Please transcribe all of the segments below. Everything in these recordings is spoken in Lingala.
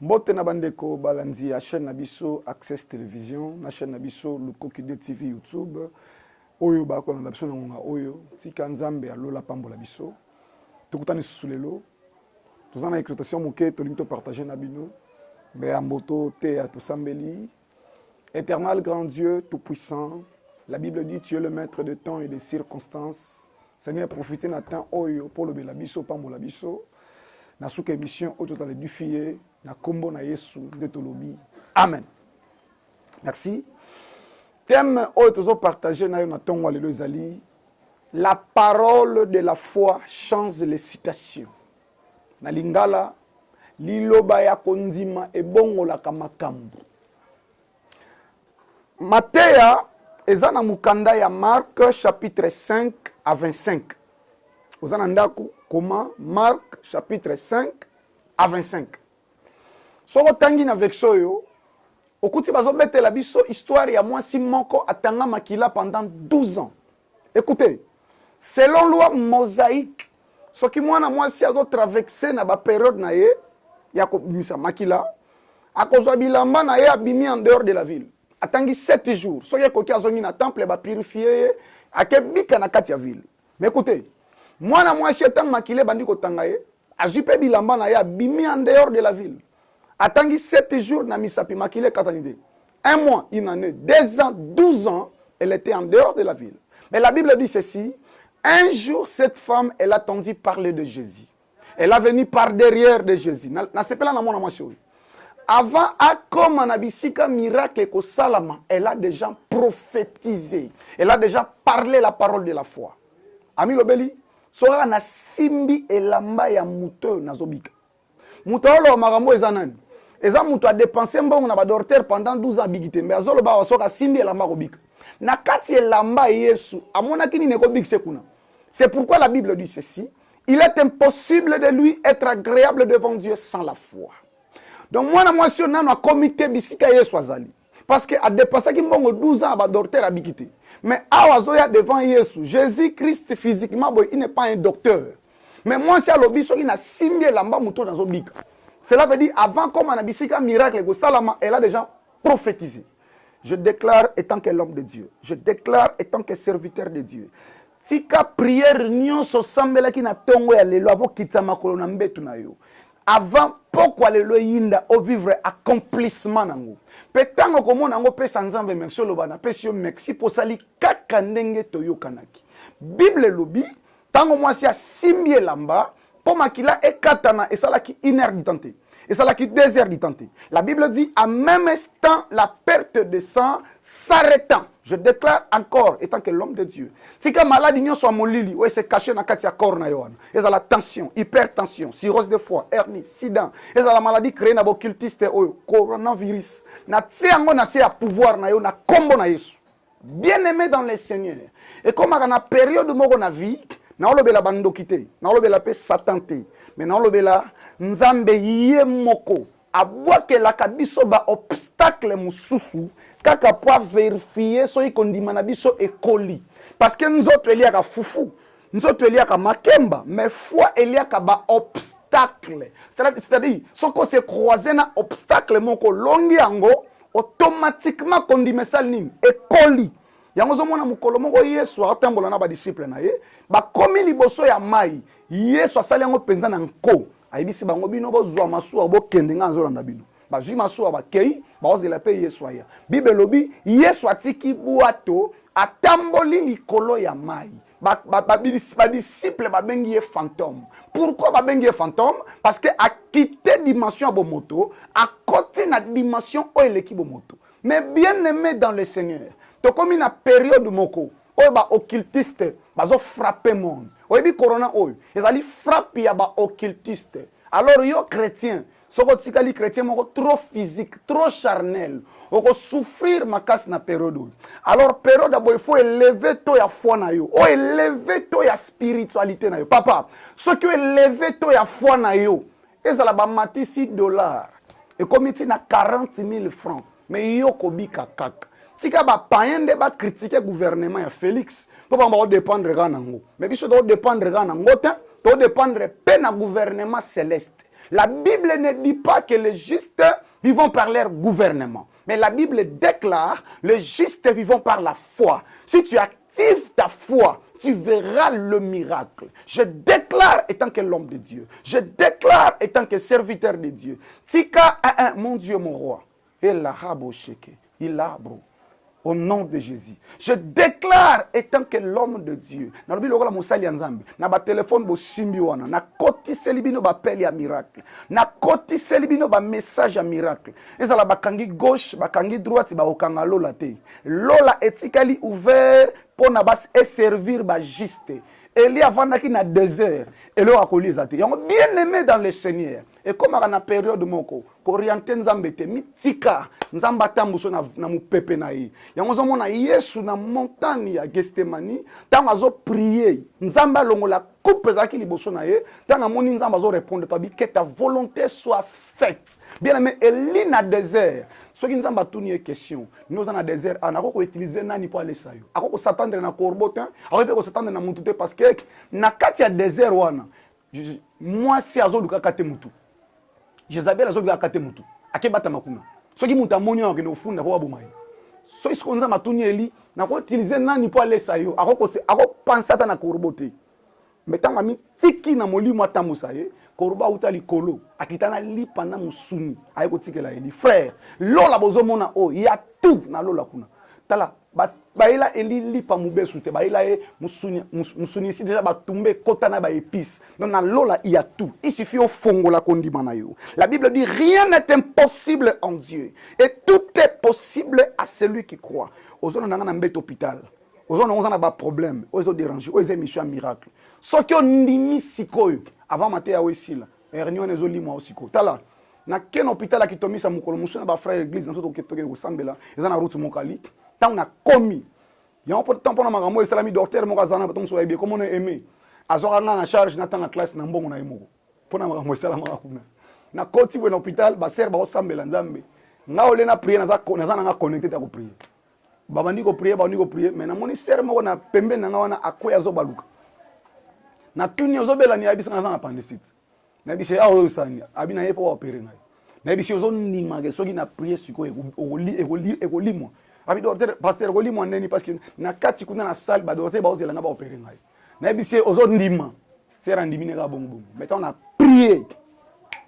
Mbote na bandeko balanzi ya chaîne Nabiso Access Télévision, na chaîne Nabiso Lukokide TV YouTube. Oyo ba ko na biso na ngonga oyo tika nzambe alola pambola biso. Tukutani sulelo. Tozana exhortation moke to limito partager na bino. Be amboto te ya to sambeli. Éternel grand Dieu tout puissant. La Bible dit tu es le maître de temps et des circonstances. Seigneur, profitez na temps oyo pour le bela biso pambola biso. Na souka émission oyo totale du fier na kombo na Yesu de tolobi. Amen. Merci. Thème oyo tozo partager na yo na tongo lelo ezali la parole de la foi change les citations. Na lingala liloba ya kondima ebongola kamakambu. Matthieu eza na mukanda ya Marc chapitre 5 à 25. Ozana ndako comment Marc chapitre 5 à 25. Soko tangi na vexoyo okuti bazo betela biso histoire ya mwasi moko atanga makila pendant 12 ans. Écoutez, selon loi mosaïque, soki mwana mwasi azo traverser na ba période na ye ya ko misa makila, akozwa bilamba na ye abimi en dehors de la ville. Atangi 7 jours. Soki koki azongi na temple ba purifier akebika na kati ya ville. Mais écoutez, mwana mwasi atanga makila bandi ko tanga ye, azupe bilamba na ye abimi en dehors de la ville. Atangi 7 jours na misapi makile katanide. 1 mois, une année, 2 ans, 12 ans, elle était en dehors de la ville. Mais la Bible dit ceci, un jour cette femme, elle a entendu parler de Jésus. Elle a venu par derrière de Jésus. Avant, comme en abisika miracle ko salama, elle a déjà prophétisé. Elle a déjà parlé la parole de la foi. Ami lobeli, sora na simbi elamba ya muto nazobika. Muto lo marambo ezanani. Eza mutu a dépensé mbongo na ba dorteur pendant 12 ans bigité mais azolo ba wasoka simbi elamba kobika. Na kati elamba Yesu amona kini ne kobikse kuna. C'est pourquoi la Bible dit ceci, il est impossible de lui être agréable devant Dieu sans la foi. Donc moi si on a comité bisika Yesu azali parce que a dépassé ki mbongo 12 ans ba dorteur a bigité. Mais awazoya devant Yesu, Jésus-Christ physiquement il n'est pas un docteur. Mais moi si a lobi so ina simbi elamba muto nazo bika. Cela veut dire, avant comme on a bisika miracle, elle a déjà prophétisé. Je déclare étant que l'homme de Dieu. Je déclare étant que serviteur de Dieu. Tika prière nyon so sambela ki na tongo ya lelo avo kitama kolona mbetu na yo. Avant pourquoi lelo yinda au vivre accomplissement nango. Petango komona nango pesa nzambe merci lobana pesi yo merci posali kaka ndenge toyo kanaki. Bible lobi tango mwasi ya simbi elamba pour makila ekatana et ça là qui 1 heure d'itenté et ça là qui 2 heures d'itenté. La Bible dit à même instant la perte de sang s'arrêtant. Je déclare encore étant que l'homme de Dieu. Si que maladie n'y soit molili, ouais c'est caché dans katia corps na yohan. Et ça la tension, hypertension, cirrhose de foie, hernie, sida. Et ça la maladie créée na occultiste coronavirus. Na tsiango na se à pouvoir na yo na combo na Yesu. Bien-aimé dans le Seigneur. Et comme à la période moko na vie na olobela bandokite na olobela pe satante mais na olobela nzambe ye moko abwakela kabiso ba obstacle mususu kaka po vérifier so ikondima na biso ekoli parce que nzoto eliaka fufu nzoto eliaka makemba mais foi eliaka ba obstacle c'est-à-dire soko se croiser na obstacle moko longi yango automatiquement kondima salini ekoli. Yango zomona mukolo moko Yesu atambola na ba disciple na ye ba komi liboso ya mai Yesu asali yango penza na nko ayibisi bango bino bozwa masuwa bo kende nga nzolanda bino bazwi masuwa ba kei ba ozela pe Yesu aya Bible lobi Yesu atiki buato atamboli likolo ya mai ba disciple ba bengi ye fantôme. Pourquoi ba bengi ye fantôme? Parce que a quitté dimension ya bomoto a côté na dimension o eleki bomoto. Mais bien aimé dans le Seigneur, to comme une période moko oyo ba occultiste bazo frapper monde oyo bi corona oyo ezali frappe ya ba occultiste. Alors yo chrétien soko tikali chrétien moko trop physique trop charnel oko souffrir makasi na période oyo. Alors période abo il faut élever to ya foi na yo o élever to ya spiritualité na yo papa ce que élever to ya foi na yo ezala ba matisi $, et comme na 40 000 francs mais yo kobika kaka. Si ka ba païende ba critiquer gouvernement ya Félix, to ba dépendre ga nango. Mais biso do dépendre ga nango te, to dépendre pe na gouvernement céleste. La Bible ne dit pas que les justes vivent par leur gouvernement. Mais la Bible déclare, les justes vivent par la foi. Si tu actives ta foi, tu verras le miracle. Je déclare étant que l'homme de Dieu. Je déclare étant que serviteur de Dieu. Tika, mon Dieu, mon roi. Il a rabo sheke. Il a bro. Au nom de Jésus. Je déclare étant que l'homme de Dieu. Na lobi lokola musali ya Nzambe. Na ba téléphone bo simbi wana. Na koti selibino ba appel ya miracle. Na koti selibino ba message ya miracle. Ezala bakangi gauche, bakangi droite, ba okanga lola te. Lola etikali ouvert pour na bas et servir ba juste. Elie avandaki na désert. Elo akoli ezate. Yango bien aimé dans le Seigneur. Et comme à la période moko, orienté Nzambe te mitika Nzamba tambuso na mupepe na ye. Yango zo mona Yesu na montagne ya Gethsemane, tanga zo prier, Nzamba longola coupe zaki liboso na ye, tanga moni Nzamba zo répondre tabi que ta volonté soit faite. Bien aimé, Elie na désert. Ce qui Nzamba tourne question, nous en a désert, on a ko utiliser nani pour aller ça yo. Ako s'attendre na corbotin, ako ko s'attendre na mutute parce que na kati ya désert wana. Moi si azo luka kate mutu. Jezabel azobi akate mutu akebata makuna soki mutu amoni akende ofunda ko abomai so isko nza matuni eli na ko utiliser nani po alesa yo ako penser ata na korbote metanga mi tiki na molimo atamusa ye korba uta likolo akitana lipa na musuni ayeko tikela eli frère lola bozomona o ya tout na lola kuna tala baila eli lipa mubesu te baila e musuni ici déjà batumbe kota na ba épice donc na lola il y a tout il suffit au fongo la kondima na yo. La Bible dit rien n'est impossible en Dieu et tout est possible à celui qui croit. Ozono nanga na mbet hôpital ozono on a ba problème ozo déranger ozo mission miracle soki on ndimi sikoyo avant maté ya wesila réunion ezo limwa osiko tala na ken hôpital akitomisa mukolo musuna ba frère église na toto ketoke ko sambela ezana route mokali tant na komi yango po tant pona makambo esalami docteur moko azana bato so yebie comme on est aimé azora na charge na tanga classe na mbongo na yemoko pona makambo esalama kuna na koti bo na hôpital ba ser ba osambela Nzambe nga ole na prier na za na connecté ta ko prier baba ndiko prier mais na moni ser moko na pembe na nga wana akoya zo baluka na tuni ozobela ni abisa na za na appendicite na bise ya osani abina yepo opérer na bise ozo ndima ke soki na prier siko ekolimo abi docteur pasteur kolimo ndeni parce que na kati kuna na salle ba docteur ba ozela nga ba opérer ngai na bise ozo ndima sera ndimine ka bongo mais on a prié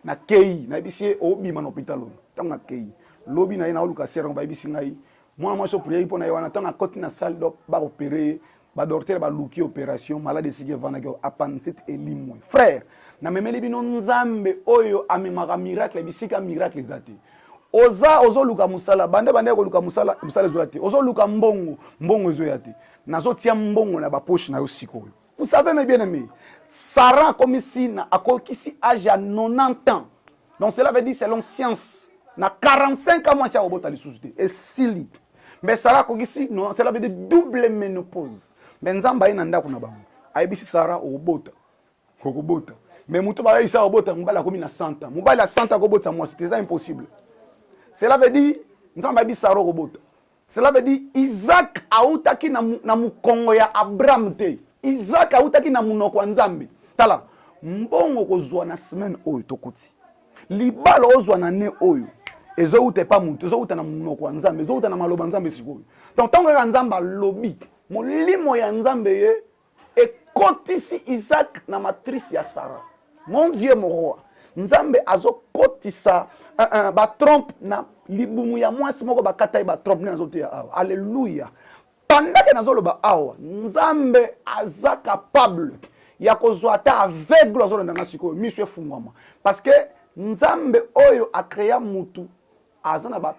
na kei na bise obima na hôpital on na kei lobi na ina oluka sera ba bise ngai moi so prier pour na wana tanga koti na salle do ba opérer ba docteur ba luki opération malade sike vana ke appendicite elimo frère na memeli bino Nzambe oyo amemaka miracle bisika miracle zati ozo luka musala bande ko luka musala zoyati ozo luka mbongo zoyati nazo tia mbongo na ba poche na yo sikoyo. Vous savez mes bien-aimés, Sarah comme ici na akokisi âge à 90 ans. Donc cela veut dire selon science na 45 ans moi c'est obota li société et sili. Mais Sarah kokisi non cela veut dire double ménopause. Mais Nzamba ina ndako na bango. Aibisi Sarah obota. Kokobota. Mais mutu ba isa obota mbala komi na 100 ans. Mbala 100 ans kobota moi c'était impossible. Cela veut dire Nzamba bi Sarah obota. Cela veut dire Isaac autaki na mukongo ya Abraham te. Isaac autaki na munoko wa Nzambe. Tala mbongo kozwa na semaine oyo tokoti. Libalo ozwa na ne oyo. Ezo ute pa mutu, ezo uta na munoko wa Nzambe, ezo uta na maloba Nzambe sikoyo. Donc tango ya Nzamba lobi, molimo ya Nzambe ye ekotisi Isaac na matrice ya Sarah. Mon Dieu mon roi. Nzambe azo kotisa ba trompe na libumu ya mwasi moko bakata ba trompe na zote ya awa. Alléluia. Pendant que nazoloba awa, Nzambe aza capable ya kozwa ta aveugle azolo ndanga sikoyo miso efungwama. Parce que Nzambe oyo a créé mutu azana ba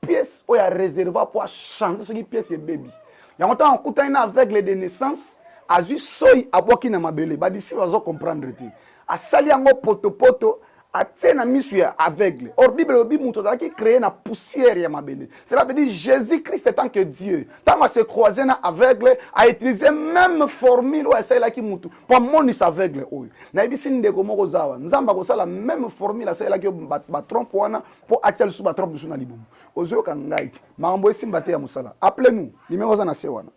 pièce oyo a réservé pour changer ce qui pièce et baby. Yango ta okuta ina aveugle de naissance azui soyi aboki na mabele ba disi bazo comprendre te. Asali yango poto atie na misu ya aveugle. Or Bible obi mutu azaki créé na poussière ya mabele. Cela veut dire Jésus-Christ tant que Dieu. Tant à se croiser na aveugle a utilisé même formule ou essayer la ki mutu pour monis aveugle oyo. Na ibisi ndeko moko zawa. Nzamba ko sala même formule essayer la ki ba trompe wana pour atia sous ba trompe sous na libumu. Ozo ka ngai. Mambo esimba te ya musala. Appelez-nous. Numéro za na sewana.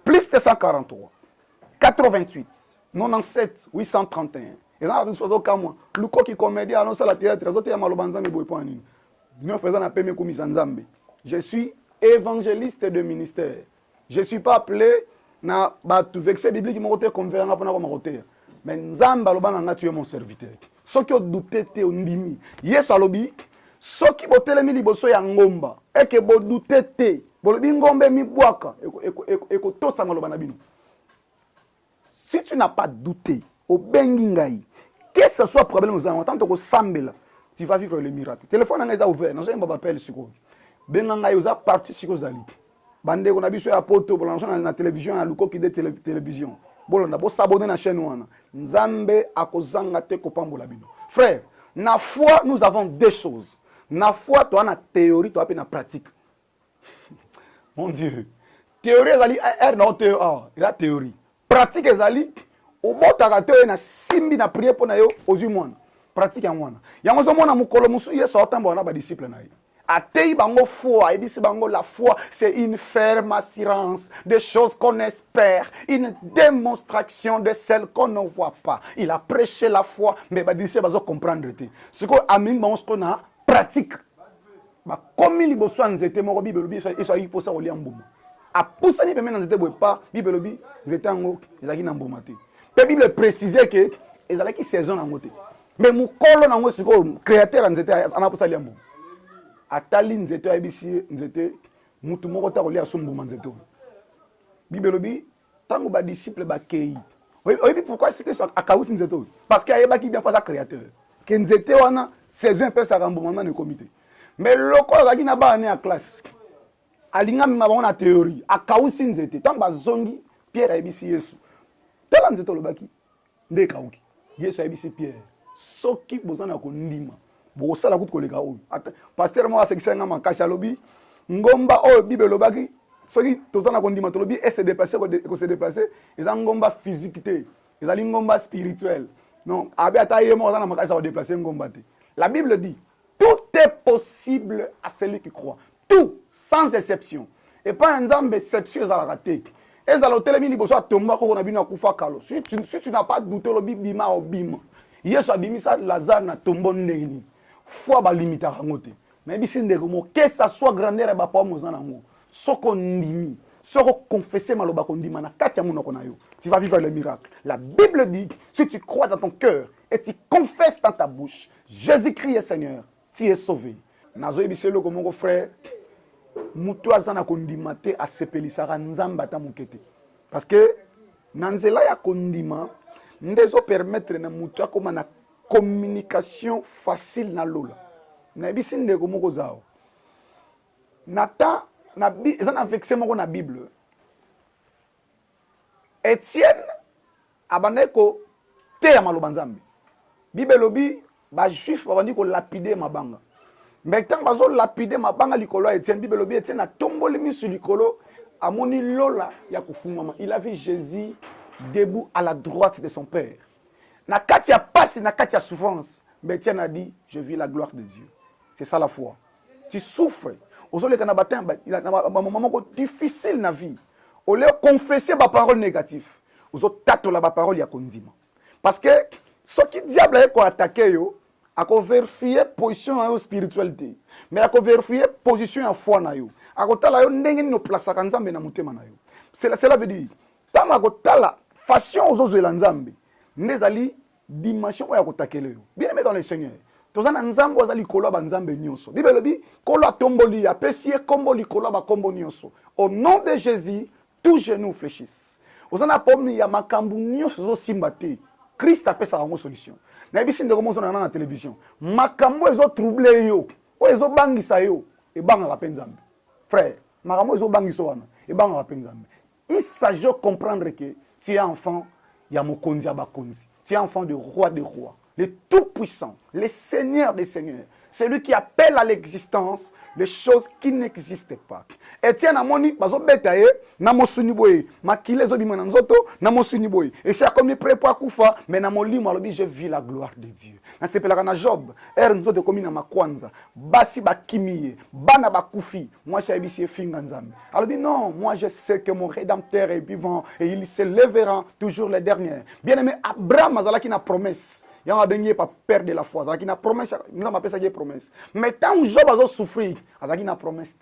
Plus 243 88 97 831 Et là, nous faisons comme moi. Le coq qui comédie annonce la théâtre, les autres, il y a malobanza, mais bon, il nous faisons un peu mes commis Nzambe. Je suis évangéliste de ministère. Je ne suis pas appelé na batu vexé biblique mon côté convaincre pour na côté. Mais Nzamba lobanga tu es mon serviteur. Ceux qui ont douté te ondimi. Yesu alobi ceux qui botelemi liboso ya ngomba et que bo douté te. Bolobi ngombe mi bwaka eko tosa ngoloba na bino. Si tu n'as pas douté, au bengi ngai, que ce soit problème aux gens, tant que sambela, tu vas vivre le miracle. Téléphone nga ouvert, non c'est pas appel siko. Benga ngai oza parti siko zali. Bande ko na biso ya poto bolanda na télévision ya luko ki de télévision. Bolanda bo s'abonner na chaîne wana. Nzambe akozanga te ko pambola bino. Frère, na foi nous avons deux choses. Na foi toi na théorie toi pe na pratique. Mon Dieu. Théorie ezali na théorie, la théorie. Pratique ezali obotaka te na simbi na prier pona yo ozwi mwana. Pratique ya mwana. Yango zo mwana mukolo musu yeso otambo na ba disciple na ye. Atei bango foi, et dit bango la foi, c'est une ferme assurance des choses qu'on espère, une démonstration de celles qu'on ne voit pas. Il a prêché la foi, mais bah d'ici bazo comprendre te. Ce que amin bango ce qu'on a pratique. Bah comme il bosso nzete moko bibelobi so yi posa oli ambumu. A poussa ni peme nzete boy pas bibelobi nzete ngo ezaki na mbuma te. Pe Bible préciser que ezalaki saison nango te. Mais mukolo nango siko créateur nzete ana posa li ambumu. Atali nzete abisi nzete mutu moko ta kolia sombuma nzete. Bibelobi tango ba disciple ba kei. Oyebi pourquoi c'est que ça akausi nzete? Parce que ayeba ki bien pas créateur. Que nzete wana saison pe sa rambuma na comité. Mais loko azaki na ba ne a classe. Alinga mima ba na théorie, akausi nzete. Tango ba zongi Pierre abisi Yesu. Tala nzete lobaki nde kauki. Yesu abisi Pierre. Soki bozana ko ndima. Bosala kutu koleka oyo. Pasteur mo asekisa nga makasi alobi ngomba oyo Bible lobaki soki tozana kondima tolobi et se déplacer ko se déplacer eza ngomba physique te. Ezali ngomba spirituel. Non, abi ata yemo ozana makasi ko déplacer ngomba te. La Bible dit tout est possible à celui qui croit. Tout sans exception. Et pas un nzambe exception za la raté. Ezala hotelemi liboso atomba ko na bino akufa kalo. Si tu n'as pas douté lobi bima obima. Yesu abimisa Lazare na tombo ndeni. Foi ba limita rangote mais bisi ndeko mo que ça soit grandeur ba pa mo zanango soko ndimi soko confesser maloba ko ndima na kati ya monoko na yo tu vas vivre le miracle. La Bible dit si tu crois dans ton cœur et tu confesses dans ta bouche Jésus-Christ est Seigneur, tu es sauvé. Nazo ebiselo ko moko frère mutu azana ko ndima te asepelisaka nzamba ta mukete parce que nanzela ya kondima ndezo permettre na mutu akoma na communication facile na lola. Na bisi ndeko moko zao. Nathan na ezana vexé moko na Bible. Étienne abaneko te ya maloba nzambe. Bible lobi ba juif babandi ko lapider mabanga. Mais tant bazo lapider mabanga likolo Étienne Bible lobi Étienne a tomboli misu likolo amoni lola ya kufungama. Il a vu Jésus debout à la droite de son père. Na kati ya passe, na kati ya souffrance, mais Étienne a dit, je vis la gloire de Dieu. C'est ça la foi. Tu souffres. Aujourd'hui, il y a un moment difficile dans la vie. Au lieu de confesser ma parole négative, vous avez la parole ya kondima. Parce que ce qui diable est attaqué yo, a vérifier position en spiritualité, mais a vérifier position en foi na yo. A tala yo ndenge ni no place ka nzambe na mutema na yo. Cela veut dire, tama ko tala façon aux autres nzambe. Nezali dimension ya kotakele yo. Bien aimé dans le Seigneur. Tozana nzambo azali kolo ba nzambe nyonso. Bible bi kolo tomboli ya pesie komboli kolo ba kombo nyonso. Au nom de Jésus, tous genoux fléchissent. Ozana pomme ya makambu nyonso zo simbate. Christ apesa ngo solution. Na bisi ndeko mozo na télévision. Makambo ezo troubler yo. O ezo bangisa yo e banga la penzambe. Frère, makambo ezo bangisa wana e banga la penzambe. Il s'agit de comprendre que tu es enfant ya mokonzi abakonzi. Tu es enfant du roi des rois, le tout-puissant, le Seigneur des seigneurs, celui qui appelle à l'existence les choses qui n'existent pas. Etienne amoni bazo betaye na mosuni boye, makile zo bimana nzoto na mosuni boye. Et c'est comme il prépare kufa, mais na molimo alobi je vis la gloire de Dieu. Na sepelaka na Job, nzoto komi na makwanza, basi bakimiye, bana bakufi, moi j'ai habité finga nzambe. Alobi non, moi je sais que mon rédempteur est vivant et il se lèvera toujours les derniers. Bien-aimé Abraham azalaki na promesse. Il y a un pas perdre la foi. Ça qui na promesse, nous avons appelé ça qui promesse. Mais tant que Job a souffrir, ça qui na promesse.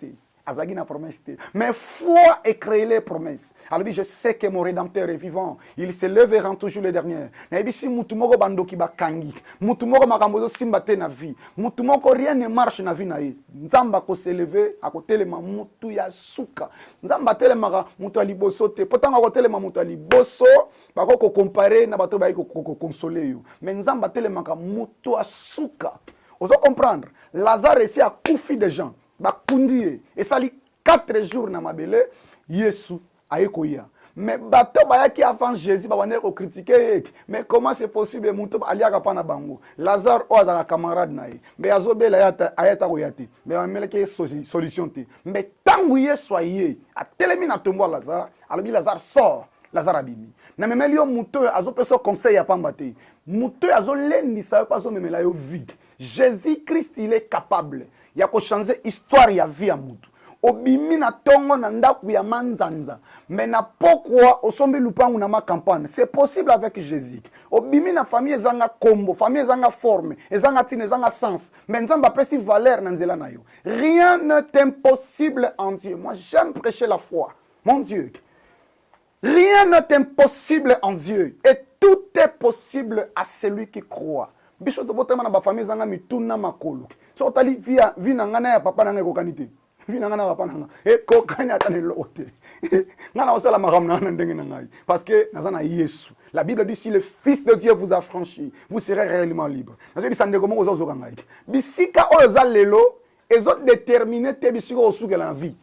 Azagi na promesse. Mais foi est créer les promesses. Alors dit, je sais que mon rédempteur est vivant. Il se lèvera toujours le dernier. Na si mutumoko bandoki bakangi. Mutumoko makambozo simbate na vie. Mutumoko rien ne marche na vie na ye. Nzamba ko se lever à côté le mutu ya suka. Nzamba telemaka mutu aliboso te. Potanga ko telema mutu aliboso, bako ko comparer na bato ba ko consoler yo. Mais nzamba telemaka mutu asuka. Vous comprendre? Lazare ici a koufi des gens. Bakundi et ça li 4 jours na mabele Yesu ayekoya mais bato bayaki avant Jésus ba wana ko critiquer mais comment c'est possible muto aliaka pa na bango Lazare o azaka camarade na ye mais azobela ayata ko yati mais ameleke solution te mais tangu Yesu aye atelemi na tombo Lazare alobi Lazare sort Lazare abimi na memeli yo muto azopesa conseil ya pamba te muto azolendisa pa zo memela yo vide Jésus Christ il est capable il y a changer histoire ya vie ya mutu obimi na tongo na ndaku ya manzanza mais na pourquoi osombi lupangu na ma campagne c'est possible avec Jésus obimi na famille ezanga kombo famille ezanga forme ezanga tine ezanga sens mais nzamba pesi valeur na nzela na yo rien n'est impossible en Dieu. Moi j'aime prêcher la foi mon Dieu. Rien n'est impossible en Dieu et tout est possible à celui qui croit. Biso to botema na ba famille zanga mituna makolo so tali via vina ngana ya papa nanga kokanite vina ngana papa nanga e kokanya tane lote ngana osala makamna na ndenge ngai parce que nazana Yesu la Bible dit si le fils de Dieu vous a franchi vous serez réellement libre nazo bisande komo ozo ngai bisika oyo za lelo ezo déterminer te bisika osuka la vie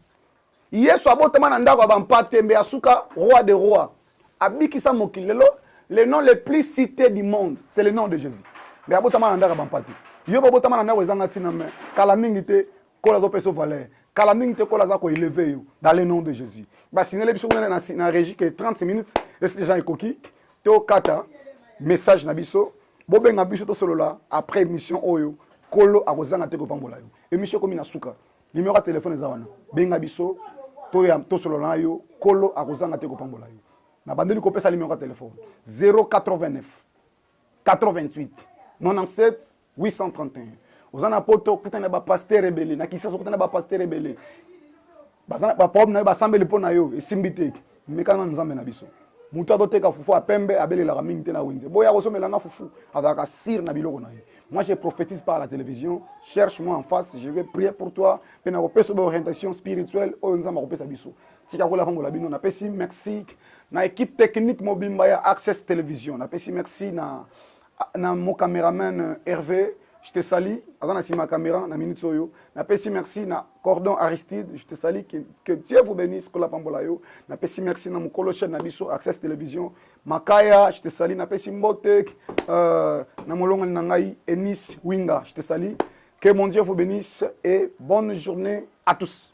Yesu abotema na ndako bampate mbe asuka roi de rois abikisa mokilelo le nom le plus cité du monde c'est le nom de Jésus. Mais abotama na ndaka bampati yo botama na ndako ezanga tina me kala mingi te kola zo peso valeur kala mingi te kola za ko élever yo dans le nom de Jésus ba sinele biso na régie que 30 minutes et c'est déjà ekoki to kata message na biso bobenga biso to solola après émission oyo kolo akozanga te ko pambola yo émission komi na suka numéro de téléphone ezawana benga biso to solola yo kolo akozanga te ko pambola yo na bandeli ko pesa numéro de téléphone 089 88 97 831. Vous en avez pas pasteur rebelle. Na kisa sokutana ba pasteur rebelle. Bazana ba pom na ba sambeli pona yo e simbite. Mekana nzambe na biso. Mutu adoteka fufu apembe abele la mingi te na wenze. Boya kosomela nga fufu azaka sir na biloko na ye. Moi je prophétise par la télévision. Cherche-moi en face, je vais prier pour toi. Pena ko peso orientation spirituelle o nzamba ko pesa biso. Tika ko la pango la bino na pesi merci na équipe technique mobimba ya Access Télévision. Na pesi merci na mon caméraman Hervé, je te salue. Azana si ma caméra na minute soyo. Na pesi merci na Cordon Aristide, je te salue que Dieu vous bénisse kola pambola yo. Na pesi merci na mukolo chaîne na biso Access Télévision. Makaya, je te salue na pesi mbote na molongo na ngai Enis Winga, je te salue. Que mon Dieu vous bénisse et bonne journée à tous.